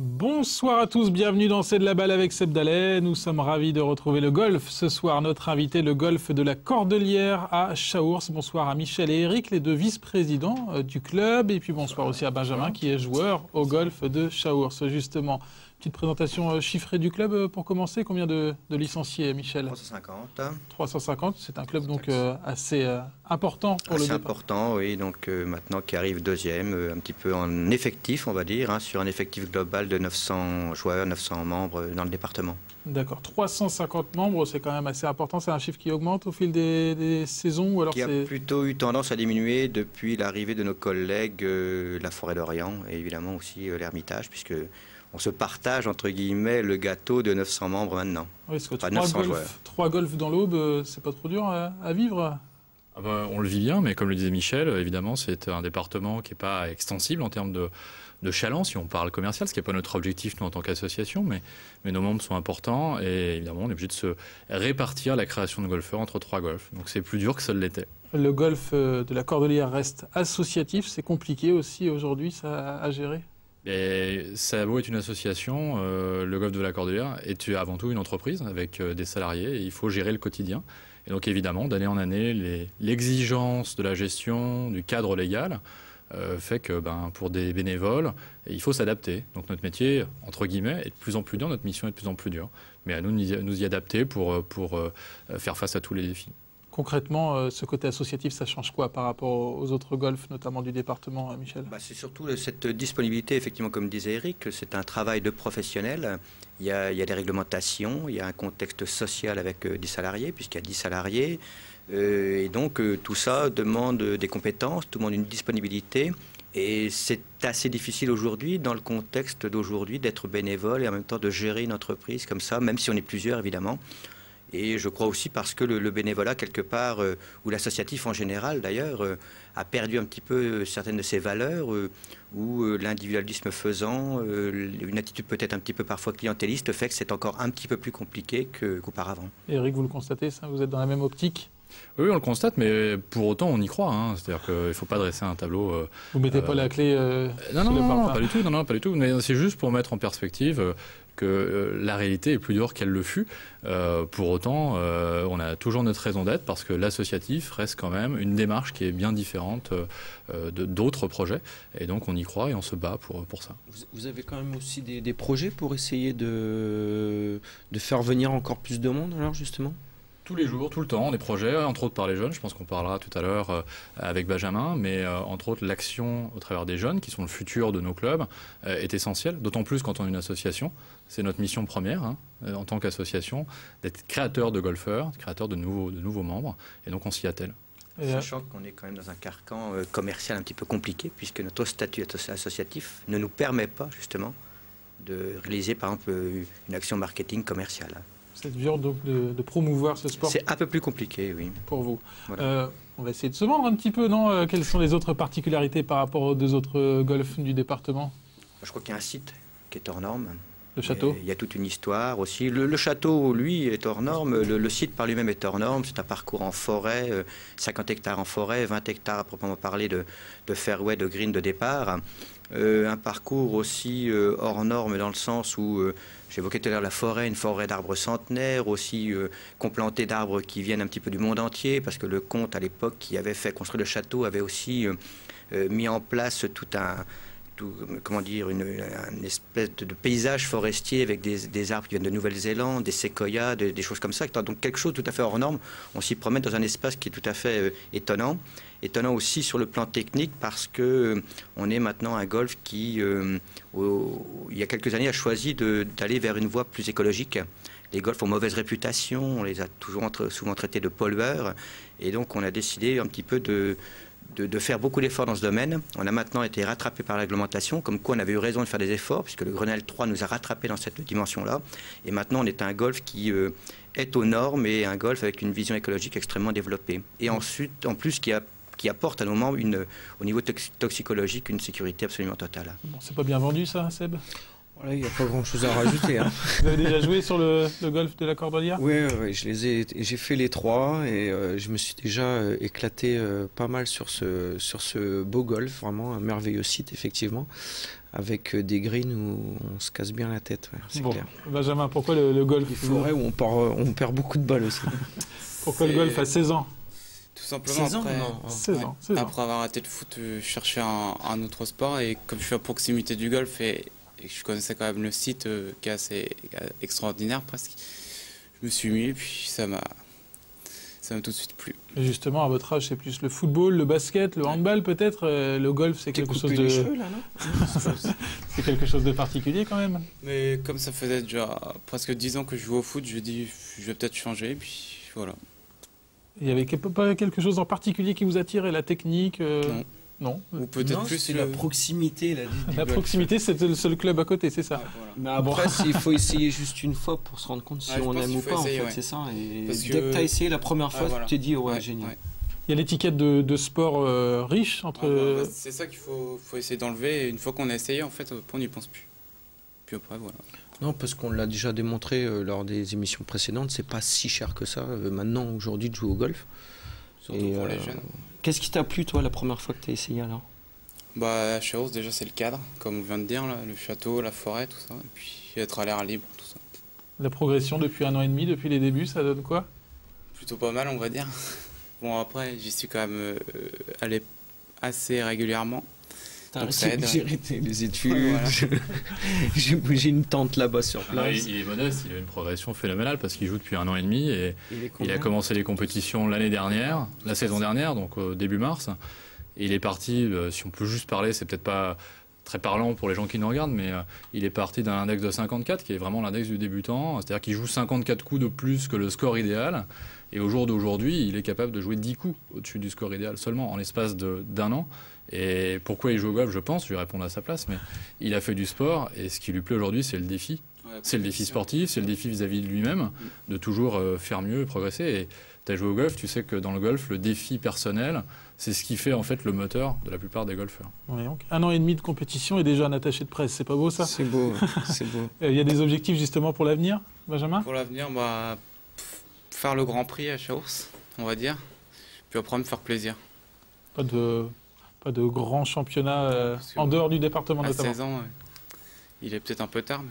Bonsoir à tous, bienvenue dans C'est de la balle avec Seb Dallet. Nous sommes ravis de retrouver le golf. Ce soir, notre invité, le golf de la Cordelière à Chaours. Bonsoir à Michel et Eric, les deux vice-présidents du club. Et puis bonsoir aussi à Benjamin, qui est joueur au golf de Chaours, justement. Petite présentation chiffrée du club pour commencer. Combien de licenciés, Michel? 350. 350, c'est un club donc assez important pour le départ. Assez important, oui. Donc maintenant qui arrive deuxième, un petit peu en effectif, on va dire, sur un effectif global de 900 joueurs, 900 membres dans le département. D'accord. 350 membres, c'est quand même assez important. C'est un chiffre qui augmente au fil des saisons ou alors qui a plutôt eu tendance à diminuer depuis l'arrivée de nos collègues la Forêt d'Orient et évidemment aussi l'Ermitage, puisque on se partage, entre guillemets, le gâteau de 900 membres maintenant. Oui, parce que 3 golfs dans l'Aube, c'est pas trop dur à vivre? Ah bah, on le vit bien, mais comme le disait Michel, évidemment, c'est un département qui n'est pas extensible en termes de chaland, si on parle commercial, ce qui n'est pas notre objectif, nous, en tant qu'association, mais nos membres sont importants et évidemment, on est obligé de se répartir la création de golfeurs entre 3 golfs. Donc c'est plus dur que ça l'était. Le golf de la Cordelière reste associatif, c'est compliqué aussi aujourd'hui ça à gérer? Et ça a beau être une association, le golf de la Cordelière est avant tout une entreprise avec des salariés et il faut gérer le quotidien. Et donc évidemment, d'année en année, l'exigence de la gestion, du cadre légal fait que pour des bénévoles, il faut s'adapter. Donc notre métier, entre guillemets, est de plus en plus dur, notre mission est de plus en plus dure. Mais à nous de nous y adapter pour faire face à tous les défis. Concrètement, ce côté associatif, ça change quoi par rapport aux autres golfs, notamment du département, Michel? C'est surtout cette disponibilité, effectivement, comme disait Eric, c'est un travail de professionnel. Il y a des réglementations, il y a un contexte social avec des salariés, puisqu'il y a 10 salariés. Et donc, tout ça demande des compétences, tout demande une disponibilité. Et c'est assez difficile aujourd'hui, dans le contexte d'aujourd'hui, d'être bénévole et en même temps de gérer une entreprise comme ça, même si on est plusieurs, évidemment. Et je crois aussi parce que le bénévolat, quelque part, ou l'associatif en général d'ailleurs, a perdu un petit peu certaines de ses valeurs, où l'individualisme faisant, une attitude peut-être un petit peu parfois clientéliste fait que c'est encore un petit peu plus compliqué qu'auparavant. Eric, vous le constatez, ça? Vous êtes dans la même optique? Oui, on le constate, mais pour autant, on y croit. Hein. C'est-à-dire qu'il ne faut pas dresser un tableau... Vous ne mettez pas la clé non, pas du tout. Non, pas du tout. Mais c'est juste pour mettre en perspective que la réalité est plus dure qu'elle le fut. Pour autant, on a toujours notre raison d'être parce que l'associatif reste quand même une démarche qui est bien différente d'autres projets. Et donc, on y croit et on se bat pour ça. Vous avez quand même aussi des projets pour essayer de faire venir encore plus de monde, alors, justement ? Tous les jours, tout le temps, des projets, entre autres par les jeunes. Je pense qu'on parlera tout à l'heure avec Benjamin, mais entre autres, l'action au travers des jeunes, qui sont le futur de nos clubs, est essentielle, d'autant plus quand on est une association. C'est notre mission première, en tant qu'association, d'être créateur de golfeurs, créateur de nouveaux membres, et donc on s'y attelle. Sachant qu'on est quand même dans un carcan commercial un petit peu compliqué, puisque notre statut associatif ne nous permet pas, justement, de réaliser, par exemple, une action marketing commerciale. C'est dur donc de promouvoir ce sport. C'est un peu plus compliqué, oui. Pour vous. Voilà. On va essayer de se vendre un petit peu, non? Quelles sont les autres particularités par rapport aux 2 autres golfs du département? Je crois qu'il y a un site qui est hors norme. Le château? Il y a toute une histoire aussi. Le château, lui, est hors norme. Le site par lui-même est hors norme. C'est un parcours en forêt, 50 hectares en forêt, 20 hectares à proprement parler de fairway, de green de départ. Un parcours aussi hors norme dans le sens où... J'évoquais tout à l'heure la forêt, une forêt d'arbres centenaires, aussi complantée d'arbres qui viennent un petit peu du monde entier, parce que le comte, à l'époque, qui avait fait construire le château, avait aussi mis en place une espèce de paysage forestier avec des arbres qui viennent de Nouvelle-Zélande, des séquoias, des choses comme ça. Donc quelque chose tout à fait hors norme. On s'y promène dans un espace qui est tout à fait étonnant. Étonnant aussi sur le plan technique parce que on est maintenant un golf qui, il y a quelques années, a choisi d'aller vers une voie plus écologique. Les golfs ont mauvaise réputation, on les a souvent traités de pollueurs, et donc on a décidé un petit peu de faire beaucoup d'efforts dans ce domaine. On a maintenant été rattrapé par la réglementation, comme quoi on avait eu raison de faire des efforts, puisque le Grenelle 3 nous a rattrapés dans cette dimension-là. Et maintenant, on est un golf qui est aux normes et un golf avec une vision écologique extrêmement développée. Et ensuite, en plus, qui apporte à nos membres, au niveau toxicologique, une sécurité absolument totale. Bon, c'est pas bien vendu, ça, Seb ? Voilà, il n'y a pas grand-chose à rajouter. Hein. Vous avez déjà joué sur le golf de la Cordelière? Oui, j'ai fait les 3 et je me suis déjà éclaté pas mal sur ce beau golf, vraiment un merveilleux site effectivement, avec des greens où on se casse bien la tête, ouais, c'est clair. Benjamin, pourquoi le golf? Des forêts où on perd beaucoup de balles aussi. Pourquoi le golf à 16 ans? Tout simplement 16 ans, après, non. 16 ans, 16 ans. après avoir arrêté le foot, je cherchais un autre sport et comme je suis à proximité du golf et que je connaissais quand même le site qui est assez extraordinaire presque, je me suis mis et puis ça m'a tout de suite plu. Et justement, à votre âge, c'est plus le football, le basket, le handball peut-être. Le golf, c'est quelque chose de. Cheveux, là, non C'est quelque chose de particulier quand même. Mais comme ça faisait déjà presque 10 ans que je joue au foot, je me dis je vais peut-être changer et puis voilà. Il y avait pas quelque chose en particulier qui vous attirait, la technique? Non. Ou peut-être plus c'est la proximité. La proximité, c'était le seul club à côté, c'est ça? Ouais, voilà. Mais après, il faut essayer juste une fois pour se rendre compte si Ouais, je on pense aime qu'il ou faut pas, essayer, en fait, ouais. c'est ça. Et Parce dès que- que tu as essayé la première fois, voilà. tu t'es dit, ouais, génial. Ouais. Il y a l'étiquette de sport riche entre. C'est ça qu'il faut essayer d'enlever et une fois qu'on a essayé, en fait, on n'y pense plus. Puis après, voilà. Non, parce qu'on l'a déjà démontré lors des émissions précédentes, c'est pas si cher que ça maintenant, aujourd'hui, de jouer au golf. Surtout Et, pour les jeunes. Qu'est-ce qui t'a plu, toi, la première fois que tu as essayé alors? Bah, à Chaos, déjà, c'est le cadre, comme on vient de dire, là, le château, la forêt, tout ça. Et puis être à l'air libre, tout ça. La progression depuis 1 an et demi, depuis les débuts, ça donne quoi? Plutôt pas mal, on va dire. Bon, après, j'y suis quand même allé assez régulièrement. Donc ça aide. J'ai arrêté les études, Ouais, voilà. j'ai une tente là-bas sur Non, place. il est modeste, il a une progression phénoménale parce qu'il joue depuis 1 an et demi et il a commencé les compétitions l'année dernière, la saison dernière, donc au début mars. Et il est parti, si on peut juste parler, c'est peut-être pas très parlant pour les gens qui nous regardent, mais il est parti d'un index de 54 qui est vraiment l'index du débutant, c'est-à-dire qu'il joue 54 coups de plus que le score idéal. Et au jour d'aujourd'hui, il est capable de jouer 10 coups au-dessus du score idéal seulement en l'espace d'1 an. Et pourquoi il joue au golf, je pense, je vais répondre à sa place, mais il a fait du sport et ce qui lui plaît aujourd'hui, c'est le défi. Ouais, C'est le défi sportif, c'est le défi vis-à-vis de lui-même, de toujours faire mieux, progresser. Et tu as joué au golf, tu sais que dans le golf, le défi personnel, c'est ce qui fait en fait le moteur de la plupart des golfeurs. Ouais, donc 1 an et demi de compétition et déjà un attaché de presse, c'est pas beau ça? C'est beau, c'est beau. Il y a des objectifs justement pour l'avenir, Benjamin? Pour l'avenir, bah, faire le Grand Prix à Chaos, on va dire. Puis après, me faire plaisir. Pas de grands championnats parce que en dehors du département À notamment. 16 ans, il est peut-être un peu tard, mais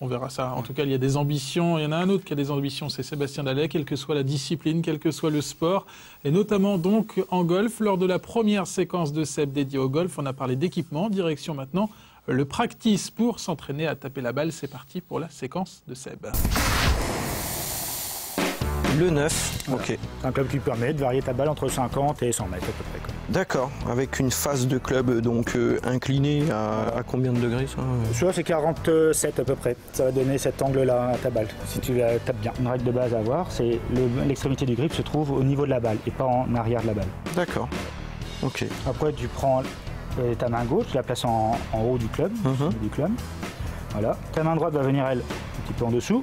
On verra ça. En Ouais. tout cas, il y a des ambitions. Il y en a un autre qui a des ambitions, c'est Sébastien Dallet, quelle que soit la discipline, quel que soit le sport. Et notamment donc en golf, lors de la première séquence de Seb dédiée au golf, on a parlé d'équipement. Direction maintenant le practice pour s'entraîner à taper la balle. C'est parti pour la séquence de Seb. Le 9, ok. C'est un club qui permet de varier ta balle entre 50 et 100 mètres à peu près. quoi. D'accord, avec une face de club donc inclinée à combien de degrés ça Celui-là c'est 47 à peu près. Ça va donner cet angle-là à ta balle, si tu la tapes bien. Une règle de base à avoir, c'est l'extrémité du grip se trouve au niveau de la balle et pas en arrière de la balle. D'accord, ok. Après tu prends ta main gauche, tu la places en haut du club, Voilà. Ta main droite va venir elle un petit peu en dessous.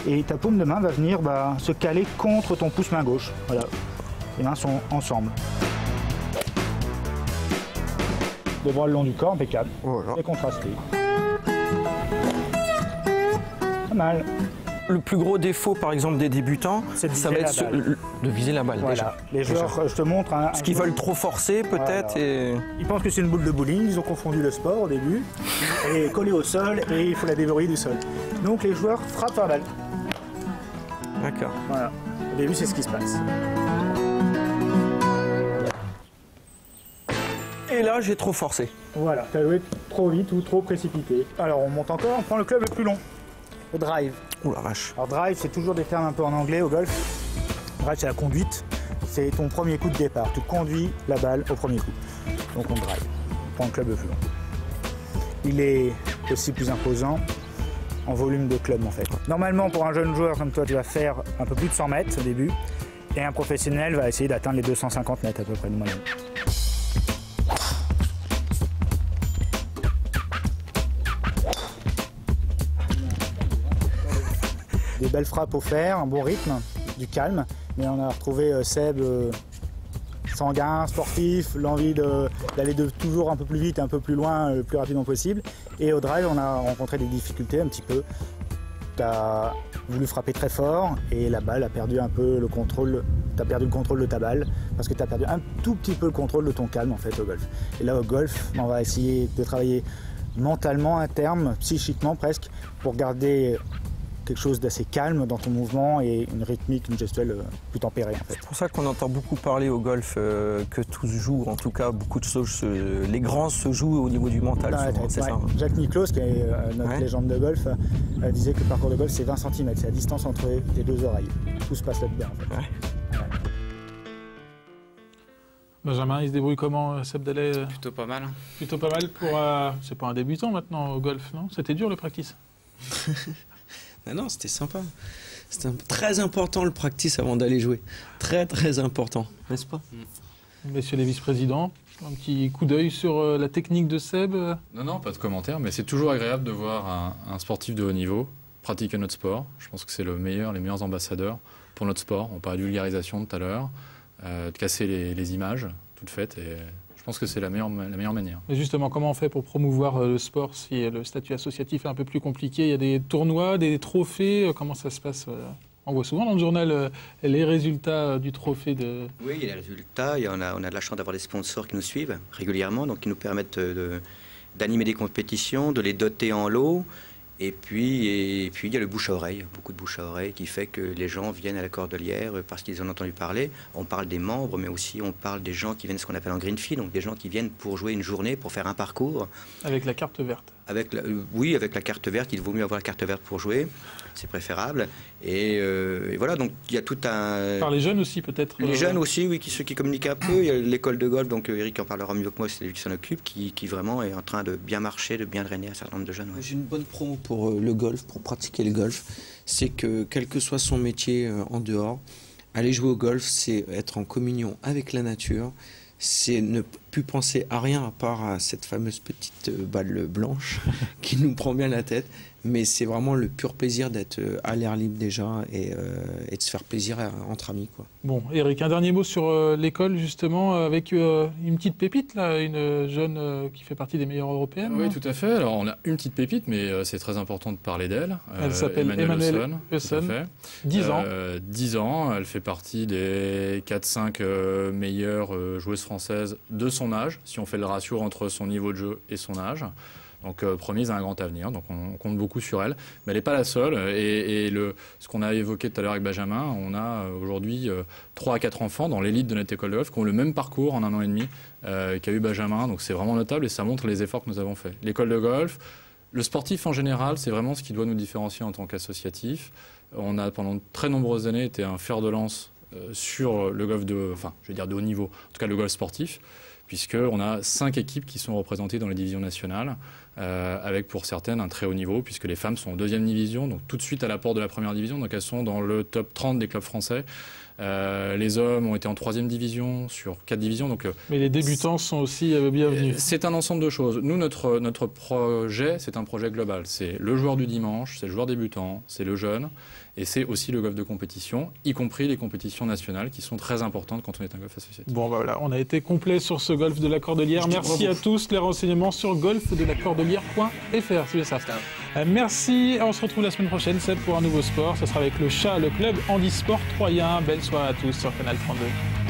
Et ta paume de main va venir se caler contre ton pouce main gauche. Voilà. Les mains sont ensemble. Deux bras le long du corps, impeccable. Voilà. Et contrasté. Pas mal. Le plus gros défaut par exemple des débutants, C'est de ça viser va être la balle. de viser la balle Voilà. déjà. Les joueurs, je te montre. Parce qu'ils veulent trop forcer peut-être et... Ils pensent que c'est une boule de bowling, ils ont confondu le sport au début. Et collé au sol, et il faut la déverrouiller du sol. Donc les joueurs frappent la balle. D'accord. Voilà. Au début, c'est ce qui se passe. Et là j'ai trop forcé. Voilà, tu as joué trop vite ou trop précipité. Alors on monte encore, on prend le club le plus long, le drive. Ouh la vache. Alors drive, c'est toujours des termes un peu en anglais au golf. Drive, c'est la conduite, c'est ton premier coup de départ. Tu conduis la balle au premier coup. Donc on drive, on prend le club le plus long. Il est aussi plus imposant en volume de club en fait. Normalement pour un jeune joueur comme toi, tu vas faire un peu plus de 100 mètres au début. Et un professionnel va essayer d'atteindre les 250 mètres à peu près de moyenne. Des belles frappes au fer, un bon rythme, du calme. Mais on a retrouvé Seb sanguin, sportif, l'envie d'aller toujours un peu plus vite, un peu plus loin, le plus rapidement possible. Et au drive, on a rencontré des difficultés un petit peu. Tu as voulu frapper très fort et la balle a perdu un peu le contrôle. Tu as perdu le contrôle de ta balle parce que tu as perdu un tout petit peu le contrôle de ton calme en fait au golf. Et là au golf, on va essayer de travailler mentalement à terme, psychiquement presque, pour garder quelque chose d'assez calme dans ton mouvement et une rythmique, une gestuelle plus tempérée en fait. C'est pour ça qu'on entend beaucoup parler au golf que tout se joue, en tout cas beaucoup de choses, les grands se jouent au niveau du mental. Souvent, c'est ça. Jacques Nicklaus, qui est notre légende de golf, disait que le parcours de golf c'est 20 cm, c'est la distance entre les deux oreilles. Tout se passe là-dedans en fait. Benjamin, il se débrouille comment, Seb Dallet? Plutôt pas mal. Plutôt pas mal pour... c'est pas un débutant maintenant au golf, non? C'était dur le practice? Non, c'était sympa. C'était très important le practice avant d'aller jouer. Très très important, n'est-ce pas? Messieurs les vice-présidents, un petit coup d'œil sur la technique de Seb? Non, pas de commentaire, mais c'est toujours agréable de voir un sportif de haut niveau pratiquer notre sport. Je pense que c'est les meilleurs ambassadeurs pour notre sport. On parlait de vulgarisation tout à l'heure, de casser les images toutes faites, et je pense que c'est la meilleure manière. Et justement, comment on fait pour promouvoir le sport si le statut associatif est un peu plus compliqué? Il y a des tournois, des trophées, comment ça se passe? On voit souvent dans le journal les résultats du trophée de... Oui, il y a les résultats. On a de la chance d'avoir des sponsors qui nous suivent régulièrement, donc qui nous permettent d'animer des compétitions, de les doter en lot. Et puis, il y a le bouche à oreille, beaucoup de bouche à oreille, qui fait que les gens viennent à la Cordelière parce qu'ils en ont entendu parler. On parle des membres, mais aussi on parle des gens qui viennent, ce qu'on appelle en green fee, donc des gens qui viennent pour jouer une journée, pour faire un parcours. Avec la carte verte. Oui, avec la carte verte, il vaut mieux avoir la carte verte pour jouer, c'est préférable. Et voilà, donc il y a tout un... Par les jeunes aussi peut-être? Les jeunes aussi, oui, ceux qui communiquent un peu. Il y a l'école de golf, donc Eric en parlera mieux que moi, c'est lui qui s'en occupe, qui vraiment est en train de bien marcher, de bien drainer un certain nombre de jeunes. Ouais. J'ai une bonne promo pour le golf, pour pratiquer le golf. C'est que quel que soit son métier en dehors, aller jouer au golf, c'est être en communion avec la nature. C'est ne plus penser à rien à part à cette fameuse petite balle blanche qui nous prend bien la tête. Mais c'est vraiment le pur plaisir d'être à l'air libre déjà et de se faire plaisir entre amis, quoi. Bon, Eric, un dernier mot sur l'école justement, avec une petite pépite, là, une jeune qui fait partie des meilleures européennes. Oui, tout à fait. Alors on a une petite pépite, mais c'est très important de parler d'elle. Elle s'appelle Emmanuelle Husson, 10 ans. 10 ans, elle fait partie des 4-5 meilleures joueuses françaises de son âge, si on fait le ratio entre son niveau de jeu et son âge. Donc promise à un grand avenir, donc on compte beaucoup sur elle. Mais elle n'est pas la seule, et ce qu'on a évoqué tout à l'heure avec Benjamin, on a aujourd'hui 3 à 4 enfants dans l'élite de notre école de golf qui ont le même parcours en 1 an et demi qu'a eu Benjamin, donc c'est vraiment notable et ça montre les efforts que nous avons faits. L'école de golf, le sportif en général, c'est vraiment ce qui doit nous différencier en tant qu'associatif. On a pendant de très nombreuses années été un fer de lance sur le golf de haut niveau, en tout cas le golf sportif, puisqu'on a 5 équipes qui sont représentées dans les divisions nationales, avec pour certaines un très haut niveau, puisque les femmes sont en 2e division, donc tout de suite à la porte de la 1re division, donc elles sont dans le top 30 des clubs français. Les hommes ont été en 3e division sur 4 divisions. Donc, mais les débutants sont aussi bienvenus. C'est un ensemble de choses. Nous, notre projet, c'est un projet global. C'est le joueur du dimanche, c'est le joueur débutant, c'est le jeune, et c'est aussi le golf de compétition, y compris les compétitions nationales qui sont très importantes quand on est un golf associatif. Bon, voilà, on a été complet sur ce golf de la Cordelière. Merci à tous. Les renseignements sur golfdelacordelière.fr. C'est ça. Merci. On se retrouve la semaine prochaine, Seb, pour un nouveau sport. Ce sera avec le CHA, le club handisport troyen. Belle soirée à tous sur Canal 32.